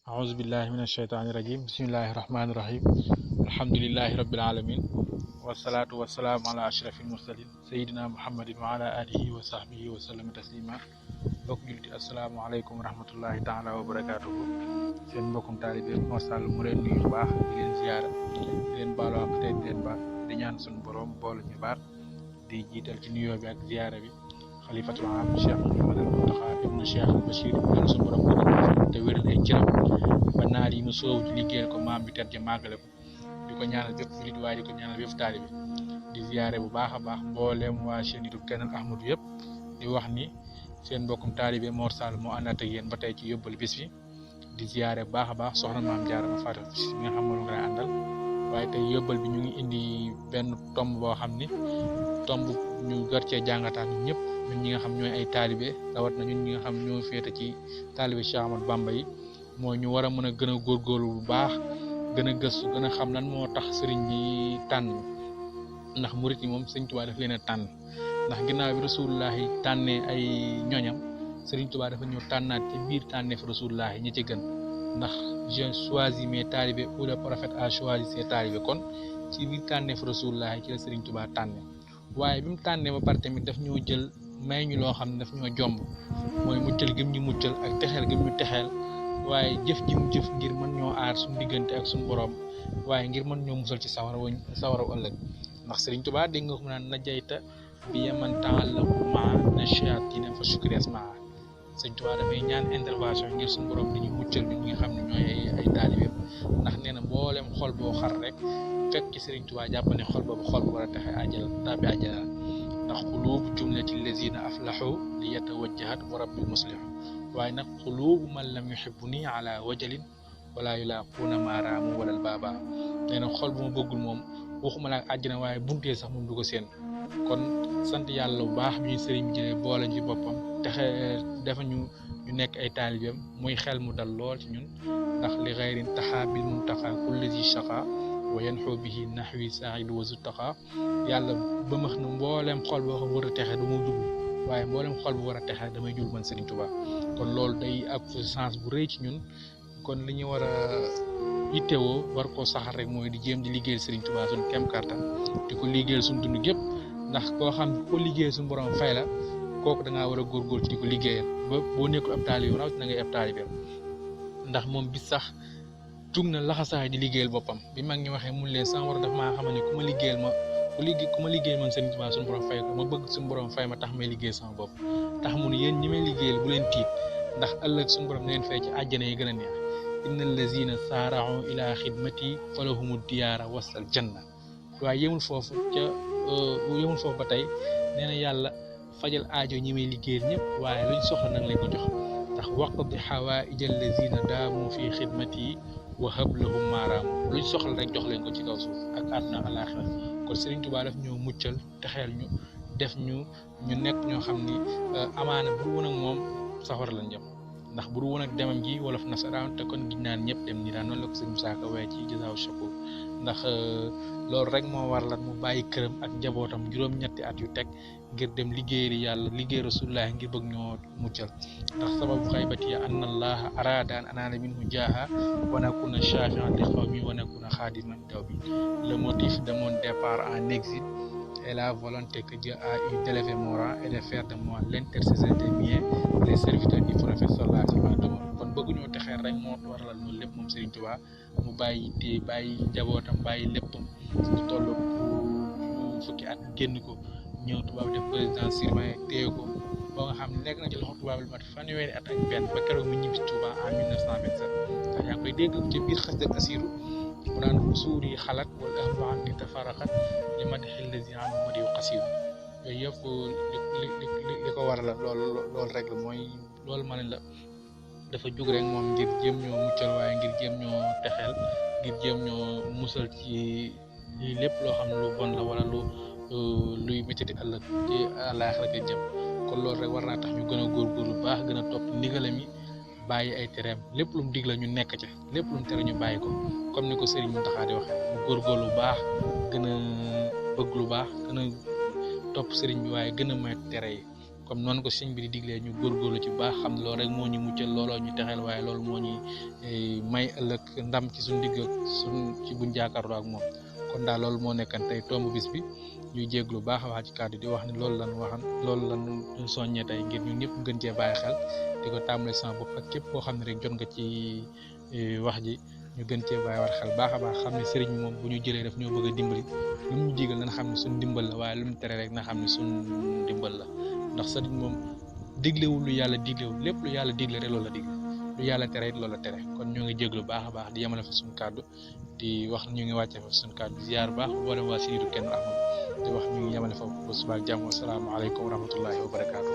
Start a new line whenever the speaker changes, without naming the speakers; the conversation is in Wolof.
أعوذ بالله من الشيطان الرجيم بسم الله الرحمن الرحيم الحمد لله رب العالمين والصلاة والسلام على أشرف المرسلين سيدنا محمد وعلى آله وصحبه وسلم تسليما bokk jullit assalaamu aleykum wa rahmatullahi taala wa barakaatuhu seen mbokkum taalibe Mor Sall mu leen nuyu bu baax di leen ziyaara di leen baalu ak tey di leen baal di ñaan suñu borom boole ñu baal di jiital ci nuyoo bi ak ziyaara bi xalifatul aam Cheikh Mouhamadul Mountakha ibnu Cheikh Bachir ñaan suñu borom te wéral ay cëram ba naar yi mu soow di liggéeyal ko maam bi tedd ja màggale ko di ko ñaanal bépp jullit waaye di ko ñaanal bépp taalibe di ziyaare bu baax a baax mbooleem waa chaîne YouTube Kenal Ahmadou yëpp di wax ni seen mbokkum taalibe Mor Sall moo àndaat ak yéen ba tey ci yóbbal bis bi di ziyaare bu baax a baax soxna maam Jaara ma Fatou si nga xam moom nga àndal waaye tey yóbbal bi ñu ngi indi benn tomb boo xam ni tomb ñu gar cee jàngataan ñun ñëpp ñun ñi nga xam ñooy ay taalibe rawat na ñun ñi nga xam ñoo féete ci taalibe Cheikh Ahmadou Bamba yi mooy ñu war a mën a gën a góorgóorlu bu baax gën a gëstu gën a xam lan moo tax sëriñ bi tànn ndax murit yi moom sëriñ Tuubaa dafa leen a tànn ndax ginnaaw bi rasulullahi tànnee ay ñoñam sëriñ Tuubaa dafa ñëw tànnaat ci biir tànneef rasulullahi ñi ci gën ndax je choisis mes talibés ou le prophète a choisi ses talibés kon ci biir tànneef rasulullahi ci la sëriñ Tuubaa tànne waaye bi mu tànnee ba pare tamit daf ñoo jël may ñu loo xam ne daf ñoo jomb mooy muccal gëm ñu muccal ak texeel gëm ñu texeel waaye jëf ji mu jëf ngir mën ñoo aar suñu diggante ak suñu borom waaye ngir mën ñoo musal ci sawara ëllëg ndax sëriñ Tuubaa dégg nga ko naan na jayta bi yaman ta'allaqu maa na shayatina fa shukri asmaa sëriñ Tuubaa dafay ñaan intervention ngir suñu borom dañu muccal ñi nga xam ne ñooy ay taalibe ndax nee na mboolem xol boo xar rek fekk ci sëriñ Tuubaa jàpp ne xol boobu xol bu war a taxe àjjana tàbbi àjjana ndax xuluubu jumlati lazina aflahu li yatawajjahat wa rabbil muslihu waaye nag xuluubu man lam yuhibbuni ala wajalin wala yulaquuna maaraamu walal baaba nee na xol bu ma bëggul moom waxuma la ak àjjana waaye buntee sax moom du ko seen kon sant yàlla bu baax bi ñu sëriñ bi jëlee boole ci boppam texe dafa ñu nekk ay taalibeem muy xel mu dal lool ci ñun ndax li xayrin taxa bil muntaqa kulli zi shaqa wa yanxu bihi naxwi saaid wa zuttaqa yàlla ba max na mbooleem xol boo xam war a texe du ma jublu waaye mbooleem xol bu war a texe damay jul man Serigne Touba kon loolu day ab chance bu rëy ci ñun kon li ñu war a yittewoo war koo saxal rek mooy di jéem di liggéeyal Serigne Touba suñu kem kartan di ko liggéeyal suñu dund gépp ndax koo xam ko liggéeyal suñu borom fay la kooku da ngaa war a góorgóorlu ci di ko liggéeyal ba boo nekkul ab taalibe raw na ngay ab taalibe ndax moom bis sax jug na laxasaay di liggéeyal boppam bi mag ñi waxee mun leen sama war a daf maa xamal ne ku ma liggéeyal man Serigne Touba suñu borom fay ko ma bëgg suñu borom fay ma tax may liggéeyal sama bopp tax mu ne yéen ñi may liggéeyal bu leen tiit ndax ëllëg suñu borom leen fay ci àjjana yi gën a neex inna allazina saara'u ila xidmati falahumu diyaara wasal janna waaye yemul foofu ba tey nee na yàlla fajal aajo ñi may liggéeyal ñëpp waaye luñ soxla nag lañ ko jox ndax waqdi xawaaija allazina daamu fi xidmati wa hablahum maaraamu luñ soxla rek jox leen ko ci kaw suuf ak àdduna alaaxira kon Serigne Touba daf ñoo muccal texeel ñu def ñu nekk ñoo xam ni amaana bu woon ak moom safar lañ jëm ndax bu woon ak demam gi wolof nasaraan te kon giñ naan ñëpp dem ni daan noonu la ko sëñ Saaka waaye ci Jazaaw Shakur ndax loolu rek moo war la mu bàyyi këram ak njabootam juróom-ñetti at yu teg ngir dem liggéeyal yàlla liggéey rasulullah ngir bëgg ñoo muccal ndax sababu xaybati ya anna allaha arada an anaala minhu jaaha wa nakuna shafi'an li qawmi wa nakuna xaadiman daw bi le motif de mon départ en exil est la volonté que Dieu a eu d'élever mon rang et de faire de moi l'intercesseur des miens les serviteurs du prophète sallallahu alayhi wa sallam kon bëgg ñoo texee rek moo waralal loolu lépp moom Serigne Touba mu bàyyi njabootam bàyyi léppam su toll fukki at génn ko ñëw tubaab def président surveillant téye ko ba nga xam ne nekk na ci loxo tubaab lu mat fanweeri at ak benn ba keroog mu ñibbi Touba en 1927 ndax yaa ngi koy dégg ci biir xas dëgg asiru mu naan suur yi xalaat wala ahlu an ni tafaraxat li ma dexil la si ma diw xasiru yooyu yëpp li ko waral la loolu rek la mooy loolu ma ne la dafa jug rek moom ngir jéem ñoo muccal waaye ngir jéem ñoo texeel ngir jéem ñoo musal ci lii lépp loo xam ne lu bon la wala luy métti ëllëg ci àllaaxira ga jëm kon loolu rek war naa tax ñu gën a góorgóorlu baax gën a topp ndigalam yi bàyyi ay tereem lépp lu mu digla ñu nekk ca lépp lu mu tere ñu bàyyi ko comme ni ko Serigne Mountakha di waxee mu góorgóorlu baax gën a bëgg lu baax gën a topp Serigne bi waaye gën a moytu tere yi comme noonu ko sëñ bi di diglee ñu góorgóorlu ci baax xam ne loolu rek moo ñu muccal looloo ñu texeel waaye loolu moo ñu may ëllëg ndam ci suñ digg suñ ci buñ jàkkaarloo ak moom kon daal loolu moo nekkan tey tomb bis bi ñuy jéglu baax a wax ci kàddu di wax ne loolu lan ñu soññee tey ngir ñun ñëpp gën cee bàyyi xel di ko tàmbale sama bopp ak képp koo xam ne rek jot nga ci wax ji ñu gën cee bàyyi war xel baax a baax xam ne sëriñ moom bu ñu jëlee daf ñoo bëgg a dimbali lu mu ñu digal na xam ne suñ dimbal la waaye lu mu tere rek na xam ne suñ dimbal la ndax sëriñ moom diglewul lu yàlla diglewul lépp lu yàlla digle rek loolu la digle lu yàlla tere it loolu la tere kon ñoo ngi jéglu baax a baax di yemale fa suñu kàddu di wax ñu ngi wàcce fa suñu kàddu ziar baax boolem waa Siniidu Kenn Rahma di wax ñu ngi yemale fa ba suba ak jàmm asalaamaaleykum wa rahmatullahi wa barakaatu.